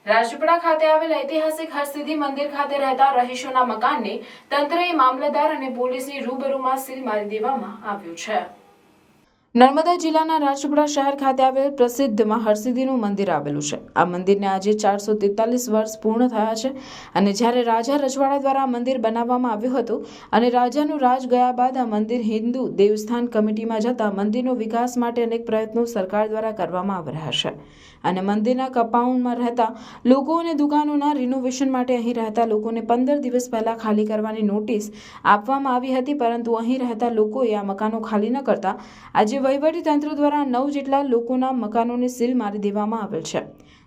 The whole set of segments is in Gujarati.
રાજપીપળા ખાતે આવેલ ઐતિહાસિક હરસિદ્ધિ મંદિર ખાતે રહેતા રહીશોના મકાનને તંત્રએ મામલતદાર અને પોલીસની રૂબરૂમાં સીલ મારી દેવામાં આવ્યું છે। નર્મદા જિલ્લાના રાજપીપળા શહેર ખાતે આવેલ પ્રસિદ્ધ હરસિદ્ધિનું મંદિર આવેલું છે। આ મંદિરને આજે 443 વર્ષ પૂર્ણ થયા છે અને જ્યારે રાજા રજવાડા દ્વારા મંદિર બનાવવામાં આવ્યું હતું અને રાજાનું રાજ ગયા બાદ આ મંદિર હિન્દુ દેવસ્થાન કમિટીમાં જતા મંદિરનો વિકાસ માટે અનેક પ્રયત્નો સરકાર દ્વારા કરવામાં આવી રહ્યા છે અને મંદિરના કમ્પાઉન્ડમાં રહેતા લોકો અને દુકાનોના રિનોવેશન માટે અહીં રહેતા લોકોને 15 દિવસ પહેલા ખાલી કરવાની નોટિસ આપવામાં આવી હતી, પરંતુ અહીં રહેતા લોકોએ આ મકાનો ખાલી ન કરતા આજે વહીવટી તંત્ર દ્વારા 9 જેટલા લોકોના મકાનોને સીલ મારી દેવામાં આવેલ છે।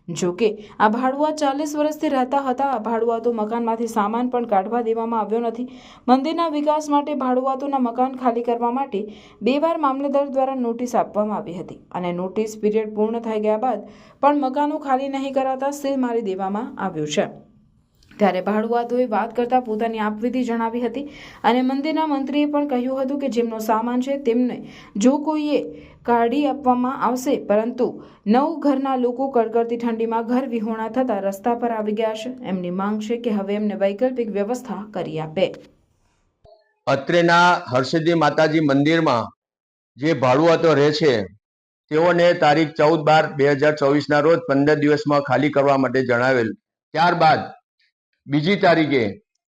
જો કે આ ભાડુઆ 40 વર્ષથી રહેતા હતા। આ ભાડુઆતો મકાનમાંથી સામાન પણ કાઢવા દેવામાં આવ્યો નથી। મંદિરના વિકાસ માટે ભાડુઆતોના મકાન ખાલી કરવા માટે 2 વાર મામલતદાર દ્વારા નોટિસ આપવામાં આવી હતી અને નોટિસ પીરિયડ પૂર્ણ થઈ ગયા બાદ પણ મકાનો ખાલી નહીં કરાતા સીલ મારી દેવામાં આવ્યું છે। ત્યારે ભાડુઆતોએ વાત કરતા પોતાની આપવીતી જણાવી હતી અને મંદિરના મંત્રીએ પણ કહ્યું હતું કે જેમનો સામાન છે તેમને જો કોઈએ કાઢી આપવામાં આવશે, પરંતુ 9 ઘરના લોકો કડકડતી ઠંડીમાં ઘર વિહોણા થતા રસ્તા પર આવી ગયા છે। એમની માંગ છે કે હવે એમને વૈકલ્પિક વ્યવસ્થા કરી આપે। અત્રેના હરસિદ્ધિ માતાજી મંદિરમાં જે ભાડુઆતો રહે છે તેઓને તારીખ 14/12/2024 ના રોજ 15 દિવસમાં ખાલી કરવા માટે જણાવેલ। ત્યારબાદ બીજી તારીખે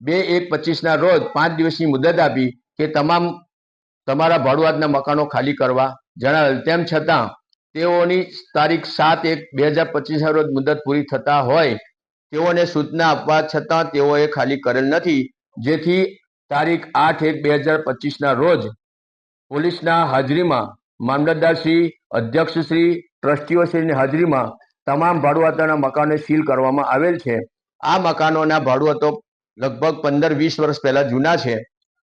2/1/25 ના રોજ 5 દિવસની મુદત આપી કે તમારા ભાડુઆતના મકાનો ખાલી કરવા જણાવેલ। તેમ છતાં તેઓની તારીખ 7/1/2025 ના રોજ મુદત પૂરી થતા હોય તેઓને સૂચના આપવા છતાં તેઓએ ખાલી કરેલ નથી, જેથી તારીખ 8/1/2025 ના રોજ પોલીસના હાજરીમાં મામલતદારશ્રી, અધ્યક્ષશ્રી, ટ્રસ્ટીઓશ્રીની હાજરીમાં તમામ ભાડુઆતોના મકાનો સીલ કરવામાં આવેલ છે। આ મકાનોના ભાડુઆતો લગભગ 15-20 વર્ષ પહેલા જૂના છે,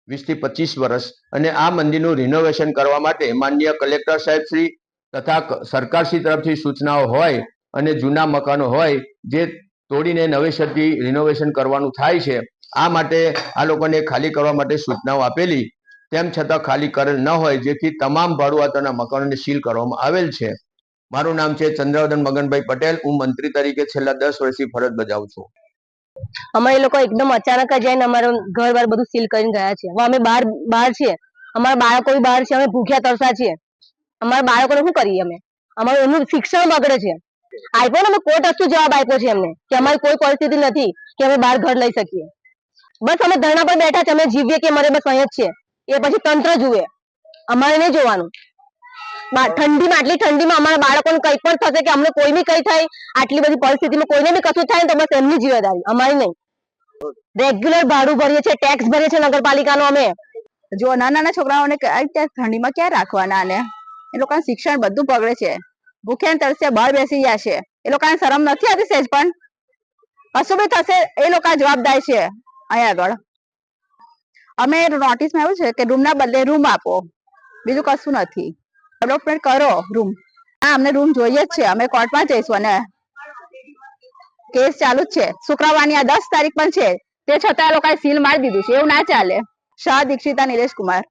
20 થી 25 વર્ષ, અને આ મંદિરનું રિનોવેશન કરવા માટે માનનીય કલેક્ટર સાહેબ શ્રી તથા સરકારશ્રી તરફથી સૂચનાઓ હોય અને જૂના મકાનો હોય જે તોડીને નવેસરથી રિનોવેશન કરવાનું થાય છે, આ માટે આ લોકોને ખાલી કરવા માટે સૂચનાઓ આપેલી, તેમ છતાં ખાલી કરેલ ન હોય, જેથી તમામ ભાડુઆતોના મકાનોને સીલ કરવામાં આવેલ છે। મારું નામ છે ચંદ્રવદન મગનભાઈ પટેલ। હું મંત્રી તરીકે છેલ્લા 10 વર્ષથી ફરજ બજાવું છું। અમે એ લોકો એકદમ અચાનક જ જઈને અમારું ઘર બાર બધું સીલ કરીને ગયા છે। અમે બહાર છીએ, અમારા બાળકો બહાર છે, અમે ભૂખ્યા તરસા છીએ। અમારા બાળકોને શું કરીએ અમે? અમારું એમનું શિક્ષણ બગડે છે। આપ્યો ને અમે કોર્ટ અસ્તુ જવાબ આપ્યો છે એમને કે અમારી કોઈ પરિસ્થિતિ નથી કે અમે બહાર ઘર લઈ શકીએ। બસ અમે ધરણા પર બેઠા છે, અમે જીવીએ કે મરે બસ અહીંયા જ છે। એ પછી તંત્ર જુએ, અમારે નહીં જોવાનું। ઠંડીમાં, આટલી ઠંડીમાં અમારા બાળકોને કંઈ પણ થશે કે અમને કોઈ બી કઈ થાય, આટલી બધી પરિસ્થિતિમાં કોઈને બી કશું થાય તો બસ એમની જિમ્મેદારી, અમારી નહીં। રેગ્યુલર ભાડું ભરીએ છીએ, ટેક્સ ભરીએ છીએ નગરપાલિકાનો અમે। જો નાના છોકરાઓને ઠંડીમાં ક્યાં રાખવાના, ને એ લોકોનું શિક્ષણ બધું બગડે છે। ભૂખ્યા તરસે બહાર બેસી ગયા છે, એ લોકોને શરમ નથી આવતી સહેજ પણ? કશું બી થશે એ લોકો જવાબદાર છે। અહીંયા આગળ અમે નોટિસમાં આવ્યું છે કે રૂમના બદલે રૂમ આપો, બીજું કશું નથી। ડેવલપમેન્ટ કરો રૂમ। હા, અમને રૂમ જોઈએ જ છે, અમે કોર્ટમાં જઈશું અને કેસ ચાલુ જ છે। શુક્રવારની આ 10 તારીખ પણ છે, તે છતાં એ લોકોએ સીલ મારી દીધું છે, એવું ના ચાલે। શાહ દીક્ષિતા નિલેશ કુમાર।